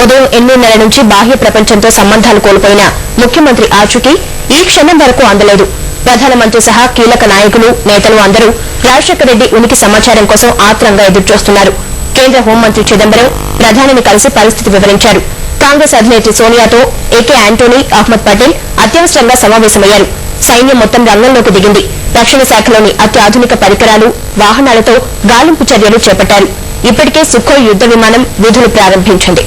ఉదయం 8:30 నుంచి బాహ్య ప్రపంచంతో సంబంధాలు కోల్పోయిన ముఖ్యమంత్రి ఆచూకీ ఈ క్షణం వరకు అందలేదు. ప్రధానమంత్రి సహా కీలక నాయకులు, నేతలు అందరూ రాజశేఖర రెడ్డి ఉనికి సమాచారం కోసం ఆత్రంగా ఎదురుచూస్తున్నారు. కేంద్ర హోంమంత్రి చిదంబరం ప్రధానిని కలిసి పరిస్థితి వివరించారు. కాంగ్రెస్ అధినేత్రి సోనియాతో ఏకే ఆంటోనీ, అహ్మద్ పటేల్ అత్యవసరంగా సమావేశమయ్యారు. సైన్యం మొత్తం రంగంలోకి దిగింది. రక్షణ శాఖలోని అత్యాధునిక పరికరాలు, వాహనాలతో గాలింపు చర్యలు చేపట్టారు. ఇప్పటికే సుఖోయ్ యుద్ద విమానం విధులు ప్రారంభించింది.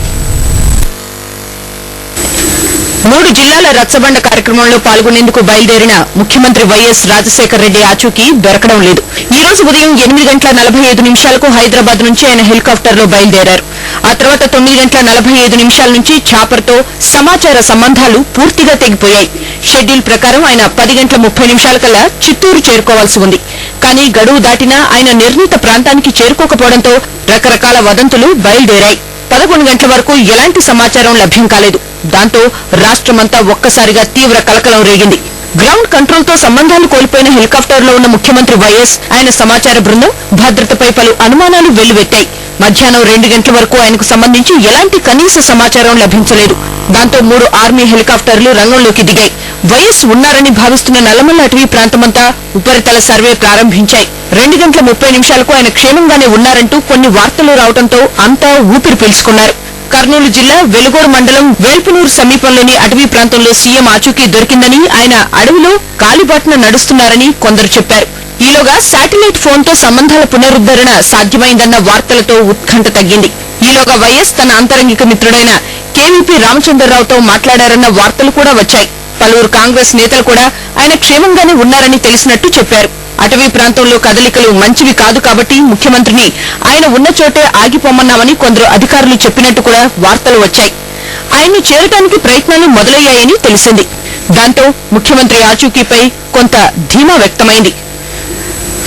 3 జిల్లాల రచ్చబండ కార్యక్రమంలో పాల్గొనేందుకు బయలుదేరిన ముఖ్యమంత్రి వైఎస్ రాజశేఖర రెడ్డి ఆచూకీ దొరకడం లేదు. ఈ రోజు ఉదయం 8:45 హైదరాబాద్ నుంచి ఆయన హెలికాప్టర్లో బయలుదేరారు. ఆ తర్వాత 9:45 నుంచి ఛాపర్తో సమాచార సంబంధాలు పూర్తిగా తెగిపోయాయి. షెడ్యూల్ ప్రకారం ఆయన 10:30 కల్లా చిత్తూరు చేరుకోవాల్సి ఉంది. కానీ గడువు దాటినా ఆయన నిర్ణీత ప్రాంతానికి చేరుకోకపోవడంతో రకరకాల వదంతులు బయలుదేరాయి. 11 గంటల వరకు ఎలాంటి సమాచారం లభ్యం కాలేదు. దాంతో రాష్ట్రమంతా ఒక్కసారిగా తీవ్ర కలకలం రేగింది. గ్రౌండ్ కంట్రోల్తో సంబంధాలు కోల్పోయిన హెలికాప్టర్లో ఉన్న ముఖ్యమంత్రి వైఎస్, ఆయన సమాచార బృందం భద్రతపై పలు అనుమానాలు వెల్లువెత్తాయి. మధ్యాహ్నం 2 గంటల వరకు ఆయనకు సంబంధించి ఎలాంటి కనీస సమాచారం లభించలేదు. దాంతో 3 ఆర్మీ హెలికాప్టర్లు రంగంలోకి దిగాయి. వైఎస్ ఉన్నారని భావిస్తున్న నల్లమల్ల అటవీ ప్రాంతమంతా ఉపరితల సర్వే ప్రారంభించాయి. 2:30 ఆయన క్షేమంగానే ఉన్నారంటూ కొన్ని వార్తలు రావడంతో అంతా ఊపిరి పీల్చుకున్నారు. కర్నూలు జిల్లా వెలుగోడు మండలం వేల్పునూరు సమీపంలోని అటవీ ప్రాంతంలో సీఎం ఆచూకీ దొరికిందని, ఆయన అడవిలో కాలిబాటున నడుస్తున్నారని కొందరు చెప్పారు. ఈలోగా శాటిలైట్ ఫోన్తో సంబంధాల పునరుద్దరణ సాధ్యమైందన్న వార్తలతో ఉత్కంఠ తగ్గింది. ఈలోగా వైఎస్ తన అంతరంగిక మిత్రుడైన కేవీపీ రామచంద్రరావుతో మాట్లాడారన్న వార్తలు కూడా వచ్చాయి. పలువురు కాంగ్రెస్ నేతలు కూడా ఆయన క్షేమంగానే ఉన్నారని తెలిసినట్టు చెప్పారు. అటవీ ప్రాంతంలో కదలికలు మంచివి కాదు కాబట్టి ముఖ్యమంత్రిని ఆయన ఉన్న చోటే ఆగిపోమన్నామని కొందరు అధికారులు చెప్పినట్టు కూడా వార్తలు వచ్చాయి. ఆయన్ని చేరటానికి ప్రయత్నాలు మొదలయ్యాయని తెలిసింది. దాంతో ముఖ్యమంత్రి ఆచూకీపై కొంత ధీమా వ్యక్తమైంది.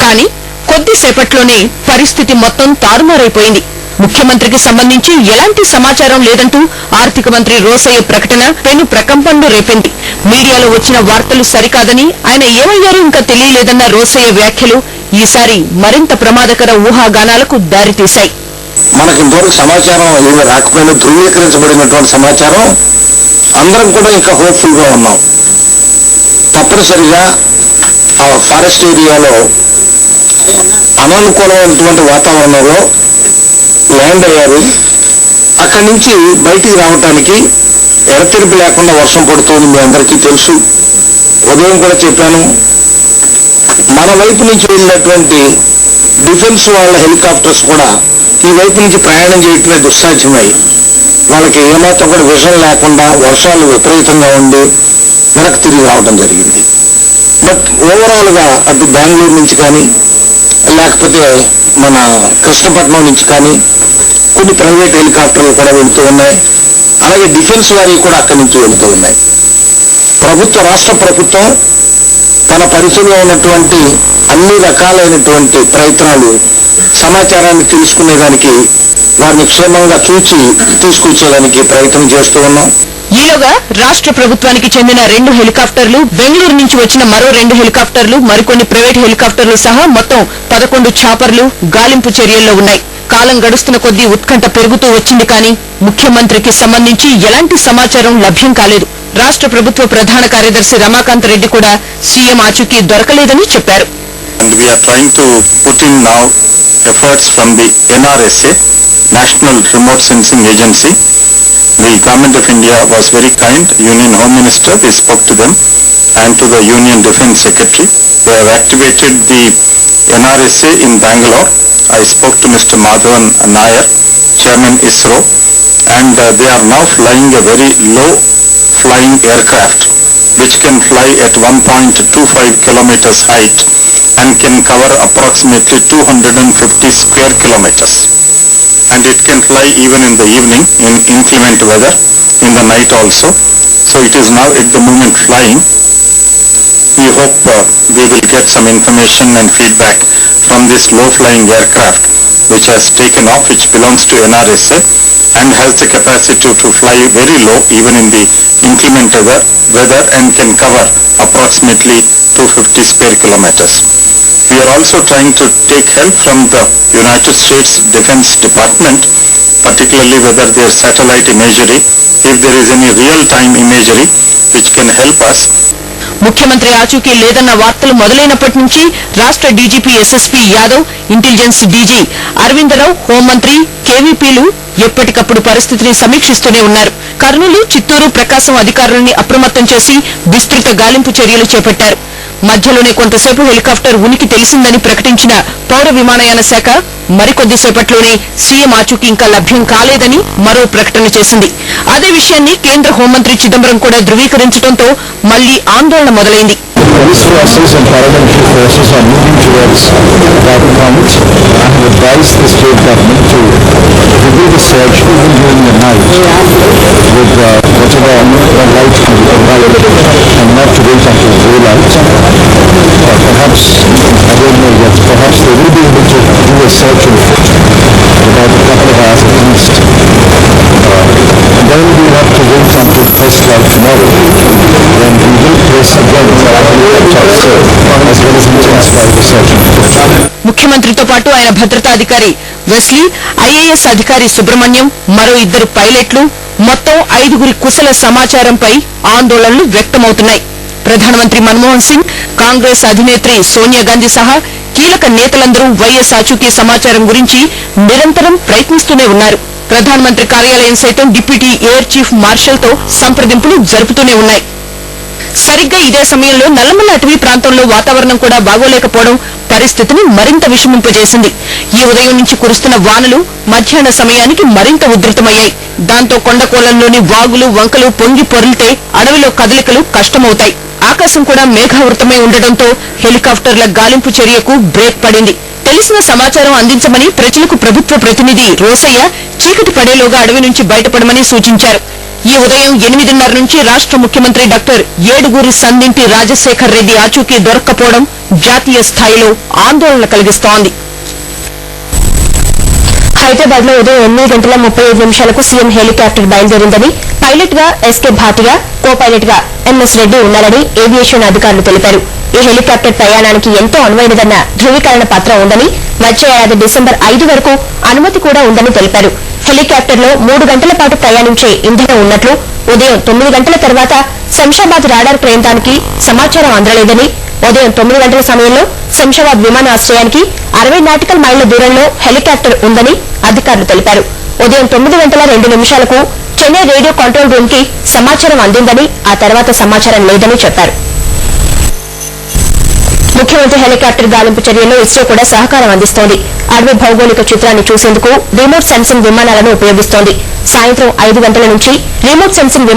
కానీ కొద్దిసేపట్లోనే పరిస్థితి మొత్తం తారుమారైపోయింది. ముఖ్యమంత్రికి సంబంధించి ఎలాంటి సమాచారం లేదంటూ ఆర్థిక మంత్రి రోసయ్య ప్రకటన పెను ప్రకంపనలు రేపింది. మీడియాలో వచ్చిన వార్తలు సరికాదని, ఆయన ఏమయ్యారో ఇంకా తెలియలేదన్న రోసయ్య వ్యాఖ్యలు ఈసారి మరింత ప్రమాదకర ఊహాగానాలకు దారితీశాయి. మనకింతవరకు సమాచారం ఏమీ రాకపోయినా ధృవీకరించబడినటువంటి సమాచారం అందరం కూడా ఇంకా హోప్ఫుల్ గా ఉన్నాం. తప్పనిసరిగా ఆ ఫారెస్ట్ ఏరియాలో అననుకూలమైనటువంటి వాతావరణంలో ల్యాండ్ అయ్యారు. అక్కడి నుంచి బయటికి రావటానికి ఎడతెరిపి లేకుండా వర్షం పడుతుంది, మీ అందరికీ తెలుసు. ఉదయం కూడా చెప్పాను, మన వైపు నుంచి వెళ్ళినటువంటి డిఫెన్స్ వాళ్ళ హెలికాప్టర్స్ కూడా ఈ వైపు నుంచి ప్రయాణం చేయటమే దుస్సాధ్యమై వాళ్ళకి ఏమాత్రం కూడా విషయం లేకుండా వర్షాలు విపరీతంగా ఉండి వెనక్కి తిరిగి రావడం జరిగింది. బట్ ఓవరాల్గా అటు బెంగళూరు నుంచి కానీ లేకపోతే మన కృష్ణపట్నం నుంచి కానీ కొన్ని ప్రైవేట్ హెలికాప్టర్లు కూడా వెళుతూ ఉన్నాయి. అలాగే డిఫెన్స్ వారి కూడా అక్కడి నుంచి వెళుతూ ఉన్నాయి. రాష్ట్ర ప్రభుత్వం తన పరిధిలో ఉన్నటువంటి అన్ని రకాలైనటువంటి ప్రయత్నాలు సమాచారాన్ని తెలుసుకునేదానికి, వారిని క్షేమంగా చూచి తీసుకొచ్చేదానికి ప్రయత్నం చేస్తూ ఉన్నాం. ఈలోగా రాష్ట్ర ప్రభుత్వానికి చెందిన 2 హెలికాప్టర్లు, బెంగళూరు నుంచి వచ్చిన మరో 2 హెలికాప్టర్లు, మరికొన్ని ప్రైవేట్ హెలికాప్టర్లు సహా మొత్తం 11 ఛాపర్లు గాలింపు చర్యల్లో ఉన్నాయి. కాలం గడుస్తున్న కొద్దీ ఉత్కంఠ పెరుగుతూ వచ్చింది. కానీ ముఖ్యమంత్రికి సంబంధించి ఎలాంటి సమాచారం లభ్యం కాలేదు. రాష్ట్ర ప్రభుత్వ ప్రధాన కార్యదర్శి రమాకాంత్ రెడ్డి కూడా సీఎం ఆచూకీ దొరకలేదని చెప్పారు. And we are trying to put in now efforts from the NRSA, National Remote Sensing Agency. The Government of India was very kind. Union Home Minister, we spoke to them, and to the Union Defence Secretary. They have activated the NRSA in Bangalore. I spoke to Mr. Madhavan Nair, Chairman ISRO, and they are now flying a very low flying aircraft which can fly at 1.25 kilometers height and can cover approximately 250 square kilometers. And it can fly even in the evening in inclement weather, in the night also. So it is now at the moment flying. We hope we will get some information and feedback from this low flying aircraft which has taken off, which belongs to NRSA and has the capacity to fly very low even in the inclement weather and can cover approximately 250 square kilometers. We are also trying to take help from the United States Defense Department particularly whether there's satellite imagery, if there is any real-time imagery which can help us. ముఖ్యమంత్రి ఆచూకీ లేదన్న వార్తలు మొదలైనప్పటి నుంచి రాష్ట్ర DGP SSP Yadav, intelligence DG Aravind Rao, హోంమంత్రి కేవీపీలు ఎప్పటికప్పుడు పరిస్థితిని సమీక్షిస్తూనే ఉన్నారు. కర్నూలు, చిత్తూరు, ప్రకాశం అధికారులని అప్రమత్తం చేసి విస్తృత గాలింపు చర్యలు చేపట్టారు. మధ్యలోనే కొంతసేపు హెలికాప్టర్ ఉనికి తెలిసిందని ప్రకటించిన పౌర విమానయాన శాఖ మరికొద్దిసేపట్లోనే సీఎం ఆచూకీ ఇంకా లభ్యం కాలేదని మరో ప్రకటన చేసింది. అదే విషయాన్ని కేంద్ర హోంమంత్రి చిదంబరం కూడా ధృవీకరించడంతో మళ్లీ ఆందోళన మొదలైంది. Police forces and paramilitary forces are moving towards that point. I have advised the state government to review the search even during the night with whatever light can be provided and not to wait until daylight. Perhaps, I don't know yet, perhaps they will be able to do a search in about a couple of hours at least. And then we will have to wait until first light tomorrow when we will place again as well as intensify the search. ముఖ్యమంత్రితో పాటు ఆయన భద్రతాధికారి Wesley, IAS అధికారి సుబ్రహ్మణ్యం, మరో 2 పైలట్లు, మొత్తం 5 కుశల సమాచారంపై ఆందోళనలు వ్యక్తమవుతున్నాయి. ప్రధానమంత్రి మన్మోహన్ సింగ్, కాంగ్రెస్ అధినేత్రి సోనియా గాంధీ సహా కీలక నేతలందరూ వైఎస్ ఆచూకీ సమాచారం గురించి నిరంతరం ప్రయత్నిస్తూనే ఉన్నారు. ప్రధానమంత్రి కార్యాలయం సైతం డిప్యూటీ ఎయిర్ చీఫ్ మార్షల్ తో సంప్రదింపులు జరుపుతూనే ఉన్నాయి. సరిగ్గా ఇదే సమయంలో నల్లమల్ల అటవీ ప్రాంతంలో వాతావరణం కూడా బాగోలేకపోవడం పరిస్థితిని మరింత విషమింపజేసింది. ఈ ఉదయం నుంచి కురుస్తున్న వానలు మధ్యాహ్న సమయానికి మరింత ఉధృతమయ్యాయి. దాంతో కొండకోలంలోని వాగులు, వంకలు పొంగి పొర్లితే అడవిలో కదలికలు కష్టమవుతాయి. ఆకాశం కూడా మేఘావృతమై ఉండడంతో హెలికాప్టర్ల గాలింపు చర్యకు బ్రేక్ పడింది. తెలిసిన సమాచారం అందించమని ప్రజలకు ప్రభుత్వ ప్రతినిధి రోసయ్య చీకటి పడేలోగా అడవి నుంచి బయటపడమని సూచించారు. ఈ ఉదయం 8:30 నుంచి రాష్ట్ర ముఖ్యమంత్రి డాక్టర్ ఏడుగురి సందింటి రాజశేఖర్ రెడ్డి ఆచూకీ దొరక్కపోవడం జాతీయ స్థాయిలో ఆందోళన కలిగిస్తోంది. హైదరాబాద్ లో ఉదయం 8:35 సీఎం హెలికాప్టర్ బయలుదేరిందని, పైలట్ గా ఎస్కే భాటియా, కో పైలట్ గా ఎంఎస్ రెడ్డి ఉన్నారని ఏవియేషన్ అధికారులు తెలిపారు. ఈ హెలికాప్టర్ ప్రయాణానికి ఎంతో అనువైనదన్న ధృవీకరణ పత్రం ఉందని, వచ్చే ఏడాది డిసెంబర్ 5 వరకు అనుమతి కూడా ఉందని తెలిపారు. హెలికాప్టర్ లో 3 గంటల పాటు ప్రయాణించే ఇంధనం ఉన్నట్లు, ఉదయం 9 గంటల తర్వాత శంషాబాద్ రాడార్ కేంద్రానికి సమాచారం అందలేదని, ఉదయం 9 గంటల సమయంలో శంషాబాద్ విమానాశ్రయానికి 60 నాటికల్ మైళ్ల దూరంలో హెలికాప్టర్ ఉందని అధికారులు తెలిపారు. ఉదయం 9:02 చెన్నై రేడియో కంట్రోల్ రూమ్ కి సమాచారం అందిందని, ఆ తర్వాత సమాచారం లేదని చెప్పారు. ముఖ్యమంత్రి హెలికాప్టర్ గాలింపు చర్యల్లో ఇస్రో కూడా సహకారం అందిస్తోంది. అడవి భౌగోళిక చిత్రాన్ని చూసేందుకు రిమోట్ సెన్సింగ్ విమానాలను ఉపయోగిస్తోంది. సాయంత్రం 5 గంటల నుంచి రిమోట్ సెన్సింగ్